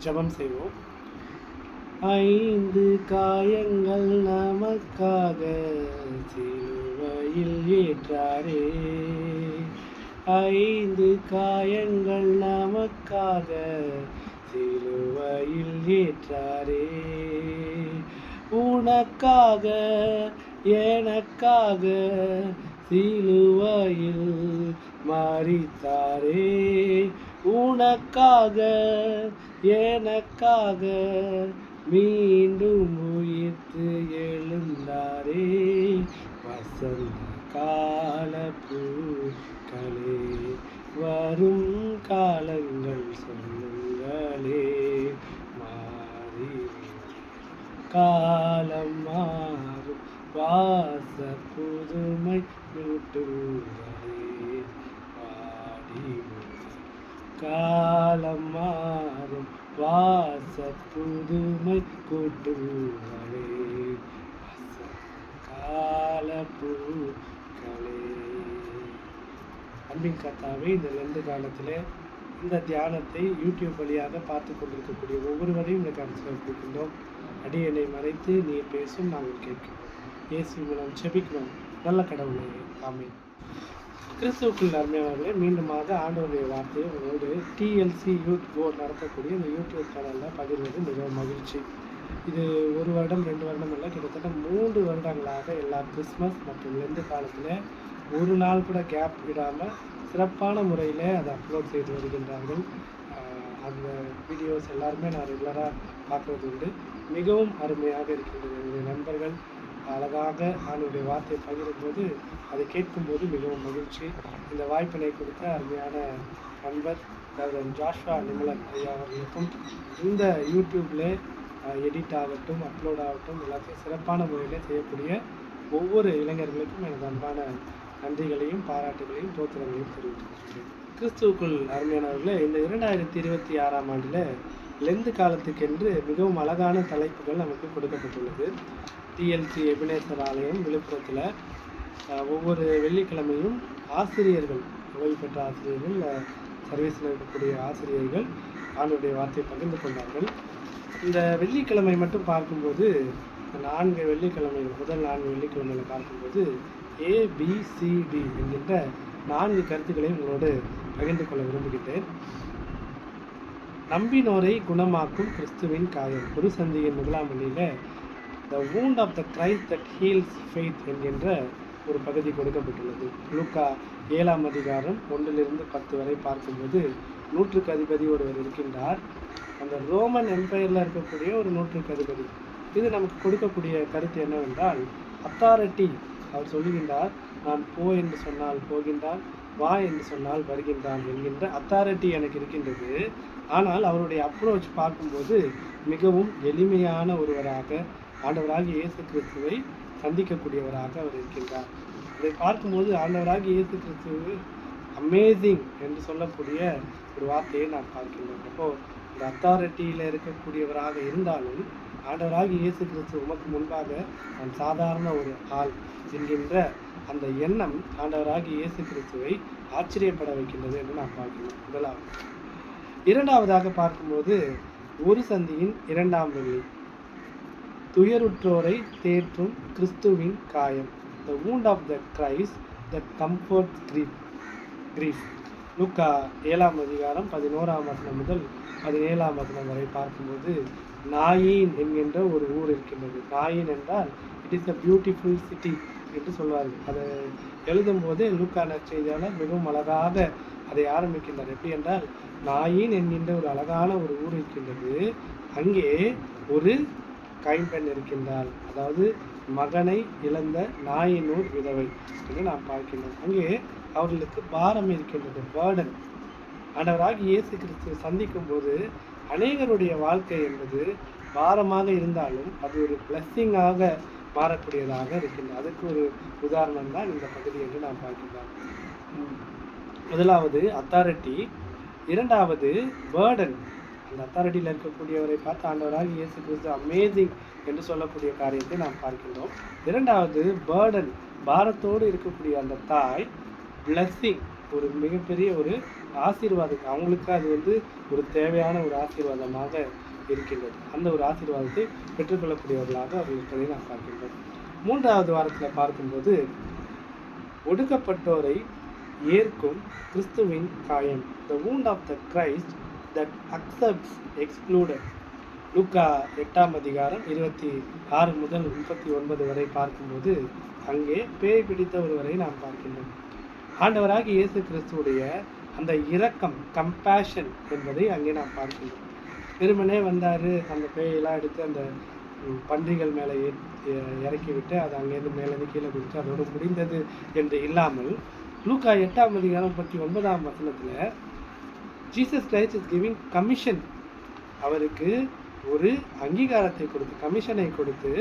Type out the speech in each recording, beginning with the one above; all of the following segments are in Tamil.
ஜெபம் செய்வோம். 5 காயங்கள் நமக்காக சிலுவையில் ஏற்றாரே, 5 காயங்கள் நமக்காக சிலுவையில் ஏற்றாரே, உனக்காக எனக்காக சிலுவையில் மரித்தாரே, உனக்காக எனக்காக மீண்டும் உயிர்த்து எழுந்தாரே, வசந்த கால பூக்களே வரும் காலங்கள் சொல்லுங்களே, மாறி காலம் மாறும் வாச புதுமை கூட்டுங்களே, பாடி காலம் மாறும் வாச புதுமை கூட்டுங்களே, கால பூக்களே. அன்பின் கர்த்தாவே, இந்த 2 காலத்தில் இந்த தியானத்தை யூடியூப் வழியாக பார்த்து கொண்டிருக்கக்கூடிய ஒவ்வொருவரையும் இந்த கருத்தில் கொடுக்கின்றோம். அடியனை மறைத்து நீர் பேசும் நாங்கள் கேட்கிறோம். இயேசு மூலம் செபிக்கிறோம் நல்ல கடவுளே, ஆமென். கிறிஸ்துவுக்குள் அருமையானவர்களே, மீண்டுமாக ஆண்டவருடைய வார்த்தையை உங்களோடு டிஎல்சி யூத் கோ நடத்தக்கூடிய இந்த யூடியூப் சேனலில் பகிர்வது மிகவும் மகிழ்ச்சி. இது 1 வருடம் 2 வருடம் இல்லை, கிட்டத்தட்ட 3 வருடங்களாக எல்லா கிறிஸ்மஸ் மற்றும் லெந்து காலத்தில் ஒரு நாள் கூட கேப் விடாமல் சிறப்பான முறையில் அதை அப்லோட் செய்து வருகின்றார்கள். அந்த வீடியோஸ் எல்லாருமே நான் ரெகுலராக பார்க்குறது உண்டு. மிகவும் அருமையாக இருக்கின்றது. என்னுடைய நண்பர்கள் அழகாக ஆண்டவருடைய வார்த்தையை பகிரும்போது அதை கேட்கும்போது மிகவும் மகிழ்ச்சி. இந்த வாய்ப்பினை கொடுத்த அருமையான நண்பர் டாக்டர் ஜாஷ்வா நிமலன் ஐயா அவர்களுக்கும் இந்த யூடியூப்பில் எடிட் ஆகட்டும் அப்லோட் ஆகட்டும் எல்லாத்தையும் சிறப்பான முறையில் செய்யக்கூடிய ஒவ்வொரு இளைஞர்களுக்கும் எனது அன்பான நன்றிகளையும் பாராட்டுகளையும் தோத்திரங்களையும் தெரிவித்துக்கிறேன். கிறிஸ்துவுக்குள் அருமையானவர்களே, இந்த 2026ஆம் ஆண்டில் லெந்து காலத்துக்கென்று மிகவும் அழகான தலைப்புகள் நமக்கு கொடுக்கப்பட்டுள்ளது. டிஎல்சி எபினேசர் ஆலயம் விழுப்புரத்தில் ஒவ்வொரு வெள்ளிக்கிழமையும் ஆசிரியர்கள், ஓய்வு பெற்ற ஆசிரியர்கள், சர்வீஸில் இருக்கக்கூடிய ஆசிரியர்கள் ஆண்டவருடைய வார்த்தையை பகிர்ந்து கொண்டார்கள். இந்த வெள்ளிக்கிழமை மட்டும் பார்க்கும்போது 4 வெள்ளிக்கிழமைகள், முதல் 4 வெள்ளிக்கிழமைகளை பார்க்கும்போது ABCD என்கின்ற 4 கருத்துக்களை உங்களோடு பகிர்ந்து கொள்ள விரும்புகின்றேன். நம்பினோரை குணமாக்கும் கிறிஸ்துவின் காயம். ஒரு சந்தியின் 1ஆம் வெள்ளியில் the wound of the Christ that heals faith என்கின்ற ஒரு பகுதி கொடுக்கப்பட்டுள்ளது. லூக்கா 7ஆம் அதிகாரம் 1-10 வரை பார்க்கும்போது நூற்றுக்கு அதிபதி ஒருவர் இருக்கின்றார். அந்த ரோமன் எம்பையரில் இருக்கக்கூடிய ஒரு நூற்றுக்கு அதிபதி. இது நமக்கு கொடுக்கக்கூடிய கருத்து என்னவென்றால், அத்தாரிட்டி. அவர் சொல்லுகின்றார், நான் போ என்று சொன்னால் போகின்றான், வா என்று சொன்னால் வருகின்றான் என்கின்ற அத்தாரிட்டி எனக்கு இருக்கின்றது. ஆனால் அவருடைய அப்ரோச் பார்க்கும்போது மிகவும் எளிமையான ஒருவராக ஆண்டவராகிய இயேசு கிறிஸ்துவை சந்திக்கக்கூடியவராக அவர் இருக்கின்றார். இதை பார்க்கும்போது ஆண்டவராகிய இயேசு கிறிஸ்துவ அமேசிங் என்று சொல்லக்கூடிய ஒரு வார்த்தையை நான் பார்க்கின்றோம். அப்போது இந்த அத்தாரிட்டியில் இருக்கக்கூடியவராக இருந்தாலும் ஆண்டவராகிய இயேசு கிறிஸ்து உமக்கு முன்பாக நான் சாதாரண ஒரு ஆள் என்கின்ற அந்த எண்ணம் ஆண்டவராகிய இயேசு கிறிஸ்துவை ஆச்சரியப்பட வைக்கின்றது என்று நான் பார்க்கிறோம். முதலாவது. 2ஆவதாக பார்க்கும்போது ஒரு சந்தியின் 2ஆம் வெள்ளி, துயருற்றோரை தேற்றும் கிறிஸ்துவின் காயம். The wound of the Christ that comforts grief. லூக்கா 7ஆம் அதிகாரம் 11ஆம் வசனம் முதல் 17ஆம் வசனம் வரை பார்க்கும்போது நாயின் என்கின்ற ஒரு ஊர் இருக்கின்றது. நாயின் என்றால் it is a beautiful city என்று சொல்வார்கள். அதை எழுதும் போதே லூக்கா நற்செய்தியாளர் மிகவும் அழகாக அதை ஆரம்பிக்கின்றார். எப்படி என்றால், நாயின் என்கின்ற ஒரு அழகான ஒரு ஊர் இருக்கின்றது, அங்கே ஒரு கைம்பெண் இருக்கின்றாள், அதாவது மகனை இழந்த நாயினூர் விதவை என்று நாம் பார்க்கின்றோம். அங்கே அவர்களுக்கு பாரம் இருக்கின்றது, பேர்டன். ஆண்டவராகிய இயேசு கிறிஸ்துவை சந்திக்கும் போது அநேகருடைய வாழ்க்கை என்பது பாரமாக இருந்தாலும் அது ஒரு பிளஸ்ஸிங்காக மாறக்கூடியதாக இருக்கின்றது. அதுக்கு ஒரு உதாரணம் தான் இந்த பகுதி என்று நாம் பார்க்கின்றோம். முதலாவது அத்தாரிட்டி, 2வது பேர்டன். அந்த அத்தாரிட்டியில் இருக்கக்கூடியவரை பார்த்து ஆண்டவராக இயேசு கிறிஸ்து அமேசிங் என்று சொல்லக்கூடிய காரியத்தை நாம் பார்க்கின்றோம். 2வது பேர்டன், பாரத்தோடு இருக்கக்கூடிய அந்த தாய் பிளஸ்ஸிங், ஒரு மிகப்பெரிய ஒரு ஆசீர்வாதம் அவங்களுக்கு அது வந்து ஒரு தேவையான ஒரு ஆசீர்வாதமாக இருக்கின்றது. அந்த ஒரு ஆசீர்வாதத்தை பெற்றுக்கொள்ளக்கூடியவர்களாக அவர்கள் இருப்பதை நாம் பார்க்கின்றோம். 3வது வாரத்தில் பார்க்கும்போது ஒடுக்கப்பட்டோரை ஏற்கும் கிறிஸ்துவின் காயம், the wound of the Christ that accepts excluded. லூக்கா 8ஆம் அதிகாரம் 26 முதல் 39 வரை பார்க்கும்போது அங்கே பேய் பிடித்த ஒருவரை நாம் பார்க்கின்றோம். ஆண்டவராகிய இயேசு கிறிஸ்துவுடைய அந்த இரக்கம், கம்பேஷன் என்பதை அங்கே நாம் பார்க்கின்றோம். வெறுமனே வந்தார், அந்த பேயெல்லாம் எடுத்து அந்த பன்றிகள் மேலே இறக்கி விட்டு அது அங்கேருந்து மேலேருந்து கீழே குதித்து அதோடு முடிந்தது என்று இல்லாமல், லூக்கா 8ஆம் அதிகாரம் 39ஆம் வசனத்தில் Jesus Christ is giving commission, அவருக்கு ஒரு அங்கீகாரத்தை கொடுத்து, கமிஷனை கொடுத்து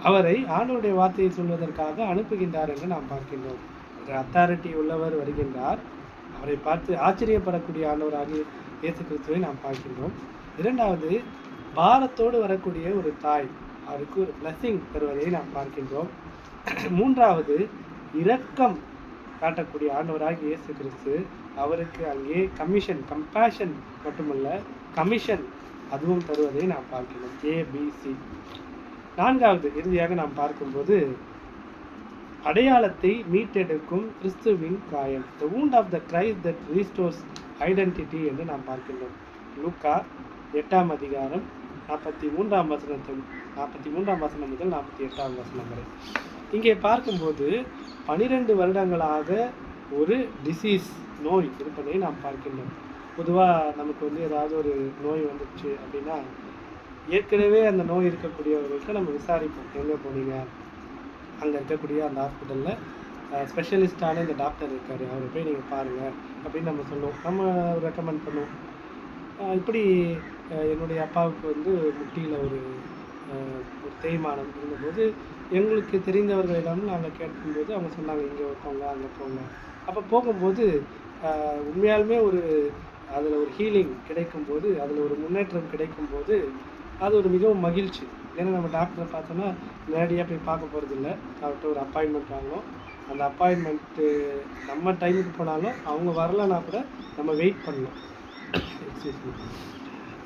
அவரை ஆண்டவருடைய வார்த்தையை சொல்வதற்காக அனுப்புகின்றார் என்று நாம் பார்க்கின்றோம். ஒரு அத்தாரிட்டி உள்ளவர் வருகின்றார், அவரை பார்த்து ஆச்சரியப்படக்கூடிய ஆண்டவராகிய இயேசு கிறிஸ்துவை நாம் பார்க்கின்றோம். 2வது, பாரத்தோடு வரக்கூடிய ஒரு தாய், அவருக்கு ஒரு பிளஸிங் தருவதை நாம் பார்க்கின்றோம். 3வது, இரக்கம் காட்டக்கூடிய ஆண்டவராகிய இயேசு கிறிஸ்து, அவருக்கு அங்கே கமிஷன், கம்பேஷன் மட்டுமல்ல கமிஷன் அதுவும் தருவதை நாம் பார்க்கிறோம். ABC. 4வது, இறுதியாக நாம் பார்க்கும்போது அடையாளத்தை மீட்டெடுக்கும் கிறிஸ்துவின் காயம், the wound of the Christ that restores identity என்று நாம் பார்க்கின்றோம். லூக்கா 8ஆம் அதிகாரம் 43ஆம் வசனம் முதல் 48ஆம் வசனம் வரை. இங்கே பார்க்கும்போது 12 வருடங்களாக ஒரு டிசீஸ், நோய் இருப்பதை நாம் பார்க்கின்றோம். பொதுவாக நமக்கு வந்து ஏதாவது ஒரு நோய் வந்துச்சு அப்படின்னா ஏற்கனவே அந்த நோய் இருக்கக்கூடியவர்கள்ட்ட நம்ம விசாரிப்போம், எங்கே போனீங்க, அங்கே இருக்கக்கூடிய அந்த ஹாஸ்பிட்டலில் ஸ்பெஷலிஸ்டான இந்த டாக்டர் இருக்கார், அவரை போய் நீங்கள் பாருங்கள் அப்படின்னு நம்ம சொல்லுவோம், நம்ம ரெக்கமெண்ட் பண்ணுவோம். இப்படி என்னுடைய அப்பாவுக்கு வந்து முட்டியில் ஒரு தேய்மானம் இருந்தபோது எங்களுக்கு தெரிந்தவர்களிடம் நாங்கள் கேட்கும்போது அவங்க சொன்னாங்க, இங்கே போங்க அங்கே போங்க. அப்போ போகும்போது உண்மையாலுமே அதில் ஒரு ஹீலிங் கிடைக்கும்போது, அதில் ஒரு முன்னேற்றம் கிடைக்கும்போது அது ஒரு மிகவும் மகிழ்ச்சி. ஏன்னா நம்ம டாக்டரை பார்த்தோன்னா நேரடியாக போய் பார்க்க போகிறதில்ல, அவர்கிட்ட ஒரு அப்பாயின்மெண்ட் வாங்குவோம். அந்த அப்பாயின்மெண்ட்டு நம்ம டைமுக்கு போனாலும் அவங்க வரலன்னா கூட நம்ம வெயிட் பண்ணணும்.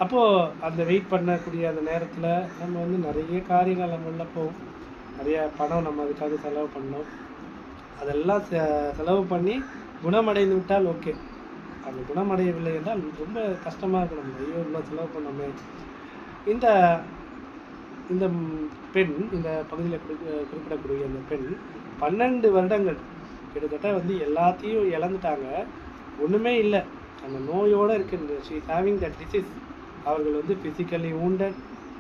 அப்போது அந்த வெயிட் பண்ணக்கூடிய அந்த நேரத்தில் நம்ம வந்து நிறைய காரியங்கள் நம்மள போவோம், நிறைய பணம் நம்ம அதுக்காக செலவு பண்ணோம். அதெல்லாம் செலவு பண்ணி குணமடைந்து விட்டால் ஓகே, அந்த குணமடையவில்லை என்றால் ரொம்ப கஷ்டமாக இருக்கும். நம்ம ஐயோ இவ்வளோ செலவு பண்ணோமே. இந்த இந்த பெண், இந்த பகுதியில் குறிப்பிடக்கூடிய இந்த பெண் 12 வருடங்கள் கிட்டத்தட்ட வந்து எல்லாத்தையும் இழந்துட்டாங்க, ஒன்றுமே இல்லை, அந்த நோயோடு இருக்கின்ற ஷீ ஹேவிங் தட் டிசீஸ். அவர்கள் வந்து physically wounded,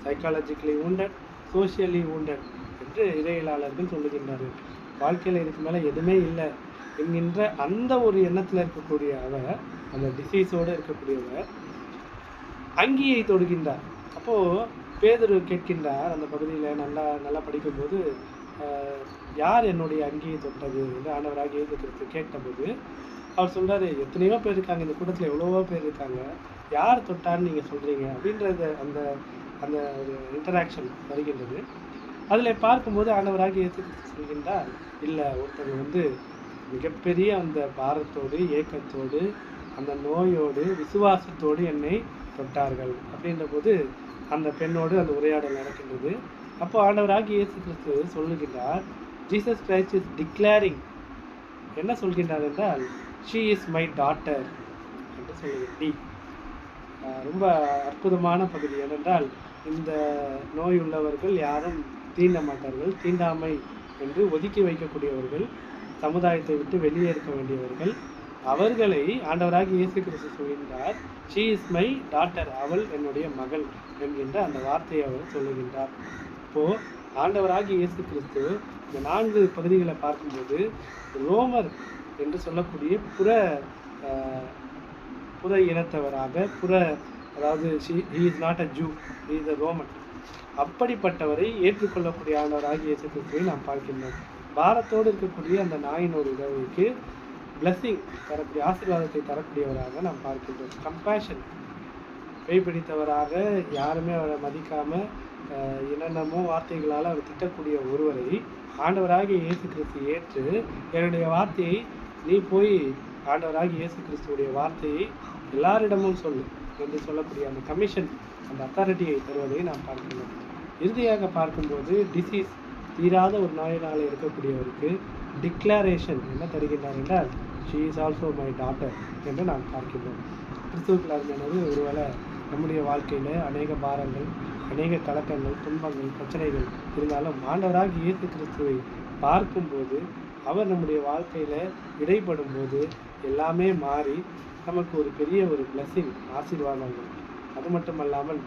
psychologically wounded, socially wounded என்று இறையியலாளர்கள் சொல்லுகின்றார்கள். வாழ்க்கையில் இதுக்கு மேலே எதுவுமே இல்லை என்கின்ற அந்த ஒரு எண்ணத்தில் இருக்கக்கூடிய அவர், அந்த டிசீஸோடு இருக்கக்கூடியவர் அங்கியை தொடுகின்றார். அப்போது பேதுரு கேட்கின்றார், அந்த பகுதியில் நல்லா படிக்கும்போது, யார் என்னுடைய அங்கியை தொட்டது என்று ஆண்டவராகிய இயேசு கிறிஸ்து கேட்டபோது அவர் சொல்கிறார், எத்தனையோ பேர் இருக்காங்க, இந்த கூட்டத்தில் எவ்வளவோ பேர் இருக்காங்க, யார் தொட்டான்னு நீங்கள் சொல்கிறீங்க அப்படின்றது அந்த அந்த ஒரு இன்டராக்ஷன் வருகின்றது. அதில் பார்க்கும்போது ஆண்டவராகிய இயேசு கிறிஸ்து சொல்கின்றார், இல்லை, ஒருத்தர் வந்து மிகப்பெரிய அந்த பாரத்தோடு, ஏக்கத்தோடு, அந்த நோயோடு, விசுவாசத்தோடு என்னை தொட்டார்கள் அப்படின்ற போது அந்த பெண்ணோடு அந்த உரையாடல் நடக்கின்றது. அப்போ ஆண்டவராகிய இயேசு கிறிஸ்து சொல்லுகின்றார், ஜீசஸ் கிரைஸ்ட் இஸ் டிக்ளேரிங், என்ன சொல்கின்றார் என்றால், ஷீ இஸ் மை டாட்டர் என்று சொல்லுகின்றார். ரொம்ப அற்புதமான பகுதி. ஏனென்றால் இந்த நோய் உள்ளவர்கள் யாரும் தீண்ட மாட்டார்கள், தீண்டாமை என்று ஒதுக்கி வைக்கக்கூடியவர்கள், சமுதாயத்தை விட்டு வெளியே இருக்க வேண்டியவர்கள், அவர்களை ஆண்டவராகிய இயேசு கிறிஸ்து சொல்கின்றார், ஷீ இஸ் மை டாட்டர், அவள் என்னுடைய மகள் என்கின்ற அந்த வார்த்தையை அவர் சொல்லுகின்றார். இப்போது ஆண்டவராகிய இயேசு கிறிஸ்து இந்த 4 பகுதிகளை பார்க்கும்போது ரோமர் என்று சொல்லக்கூடிய புற இனத்தவராக, அதாவது he is not a Jew, he is a Roman, அப்படிப்பட்டவரை ஏற்றுக்கொள்ளக்கூடிய ஆண்டவராகிய இயேசு கிறிஸ்துவை நாம் பார்க்கின்றோம். பாரத்தோடு இருக்கக்கூடிய அந்த நாயினோட உதவிக்கு பிளஸிங் தரக்கூடிய, ஆசீர்வாதத்தை தரக்கூடியவராக நாம் பார்க்கின்றோம். கம்பேஷன், பேய் பிடித்தவராக, யாருமே அவரை மதிக்காமல் என்னென்னமோ வார்த்தைகளால் அவர் திட்டக்கூடிய ஒருவரை ஆண்டவராகிய இயேசு கிறிஸ்து ஏற்று, என்னுடைய வார்த்தையை நீ போய் ஆண்டவராகிய இயேசு கிறிஸ்துவுடைய வார்த்தையை எல்லாரிடமும் சொல்லு என்று சொல்லக்கூடிய அந்த கமிஷன், அந்த அத்தாரிட்டியை தருவதை நாம் பார்க்கிறோம். இறுதியாக பார்க்கும்போது டிசீஸ் தீராத ஒரு நோயினால் இருக்கக்கூடியவருக்கு டிக்ளரேஷன் என்ன தருகின்றார் என்றால், she is also my daughter என்று நாம் பார்க்கின்றோம். கிறிஸ்துவுக்குள் அருமையானது, ஒருவேளை நம்முடைய வாழ்க்கையில் அநேக பாரங்கள், அநேக கலக்கங்கள், துன்பங்கள், பிரச்சனைகள் இருந்தாலும் ஆண்டவராக இயேசு கிறிஸ்துவை பார்க்கும்போது, அவர் நம்முடைய வாழ்க்கையில் இடைப்படும் போது எல்லாமே மாறி நமக்கு ஒரு பெரிய ஒரு பிளஸிங், ஆசீர்வாதங்கள், அது மட்டுமல்லாமல்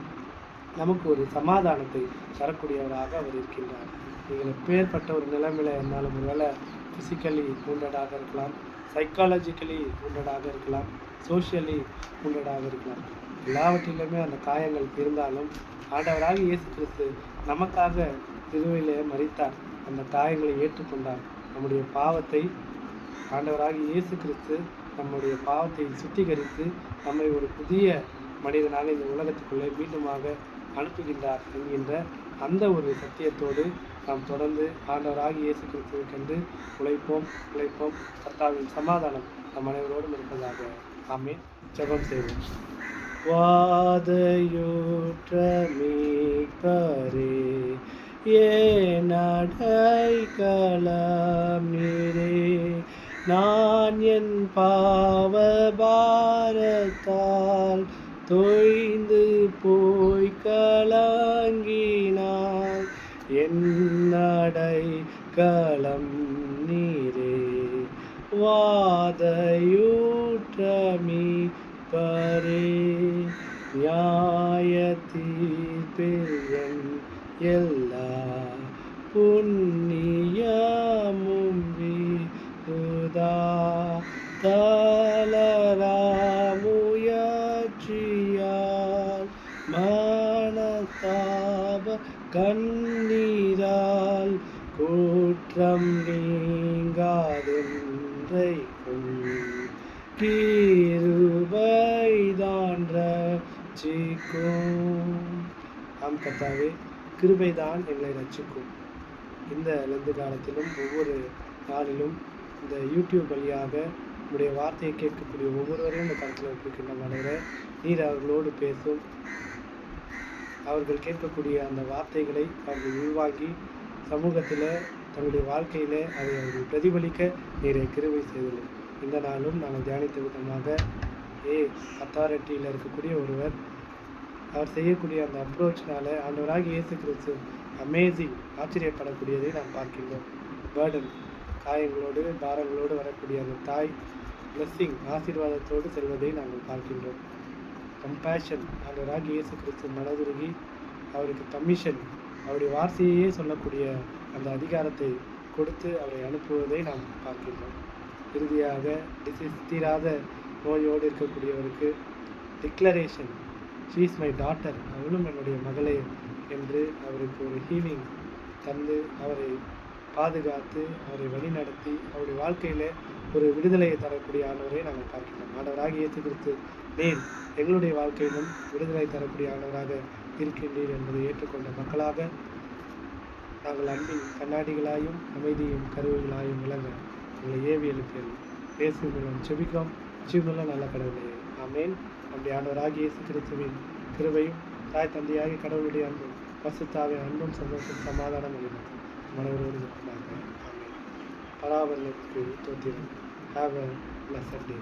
நமக்கு ஒரு சமாதானத்தை தரக்கூடியவராக அவர் இருக்கின்றார். நீங்கள் எப்பேற்பட்ட ஒரு நிலைமையில் இருந்தாலும், ஒருவேளை ஃபிசிக்கலி wounded-ஆக இருக்கலாம், சைக்காலஜிக்கலி wounded-ஆக இருக்கலாம், சோஷியலி wounded-ஆக இருக்கலாம். எல்லாவற்றிலுமே அந்த காயங்கள் இருந்தாலும் ஆண்டவராக இயேசு கிறிஸ்து நமக்காக சிலுவையிலே மரித்தார். அந்த காயங்களை ஏற்றுக்கொண்டார். நம்முடைய பாவத்தை ஆண்டவராக இயேசு கிறிஸ்து நம்முடைய பாவத்தை சுத்திகரித்து நம்மை ஒரு புதிய மனிதனாக இந்த உலகத்துக்குள்ளே மீண்டுமாக அனுப்புகின்றார் என்கின்ற அந்த ஒரு சத்தியத்தோடு நாம் தொடர்ந்து ஆண்டவராக இயேசு கிறிஸ்துவுக்கென்று உழைப்போம். கர்த்தாவின் சமாதானம் நம் அனைவரோடும் இருப்பதாக. ஆமென். ஜெபம் செய்வோம். வாதையுற்ற மீட்பரே, என் அடைக்கலம் நீரே, நான் என் பாவ பாரத்தால் தொய்ந்து போய் கலங்கினான், என் அடைக்கலம் நீரே, வாதையுற்ற மீட்பரே, நியாய தீர்ப்பில் என் எல்லா புண்ணியமும் விருதா, தளராமுயற்சியால் மனஸ்தாப கண்ணீரால் குற்றம் நீங்காதென்றைக்கும் கிருபைதான் ரட்சிக்கும். ஆம் கர்த்தாவே, கிருபைதான் எங்களை ரட்சிக்கும். இந்த லெந்து காலத்திலும் ஒவ்வொரு நாளிலும் இந்த யூடியூப் வழியாக உங்களுடைய வார்த்தையை கேட்கக்கூடிய ஒவ்வொருவரையும் இந்த கருத்தில் ஒப்புக்கின்ற மனிதரை நீர் அவர்களோடு பேசும். அவர்கள் கேட்கக்கூடிய அந்த வார்த்தைகளை அவர்கள் உள்வாங்கி சமூகத்தில் தங்களுடைய வாழ்க்கையில் அதை அவர்கள் பிரதிபலிக்க நீரை கிருபை செய்துள்ளோம். இந்த நாளும் நாங்கள் தியானித்த விதமாக அத்தாரிட்டியில் இருக்கக்கூடிய ஒருவர் அவர் செய்யக்கூடிய அந்த அப்ரோச்னால ஆண்டவராக இயேசு கிறிஸ்து அமேசிங், ஆச்சரியப்படக்கூடியதை நாம் பார்க்கின்றோம். பேர்டன், காயங்களோடு பாரங்களோடு வரக்கூடிய அந்த தாய் பிளஸ்ஸிங், ஆசீர்வாதத்தோடு செல்வதை நாங்கள் பார்க்கின்றோம். கம்பேஷன், ஆண்டவராக இயேசு கிறிஸ்து மனதுருகி அவருக்கு கமிஷன், அவருடைய வார்த்தையே சொல்லக்கூடிய அந்த அதிகாரத்தை கொடுத்து அவரை அனுப்புவதை நாம் பார்க்கின்றோம். இறுதியாக டிசீஸ் தீராத நோயோடு இருக்கக்கூடியவருக்கு declaration, she is my daughter, அவளும் என்னுடைய மகளே என்று அவருக்கு ஒரு ஹீலிங் தந்து அவரை பாதுகாத்து அவரை வழிநடத்தி அவருடைய வாழ்க்கையில் ஒரு விடுதலையை தரக்கூடிய ஆண்டவரை நாங்கள் பார்க்கிறோம். ஆண்டவராக இயேசு கிறிஸ்து, நீர் எங்களுடைய வாழ்க்கையிலும் விடுதலை தரக்கூடிய ஆண்டவராக இருக்கின்றீர் என்பதை ஏற்றுக்கொண்ட மக்களாக நாங்கள் அன்பின் கண்ணாடிகளாயும் அமைதியும் கருவிகளாயும் விளங்க எங்களை ஏவி எழுப்பியது இயேசு மூலம் செபிக்கிறோம். ஜீவனுள்ள நல்ல கடவுளே, ஆமேன். நம்முடைய ஆண்டவராகிய இயேசு கிறிஸ்துவின் கிருபையும் தாய் தந்தையாகிய கடவுளுடைய அன்பும் பரிசுத்தாவின் அன்பும் சந்தோஷம் சமாதானம் அளிக்கும் மனவரோடு இருக்கிறாங்க. ஆமேன். பராபரனுக்கு தோத்திரம். Have a blessed day.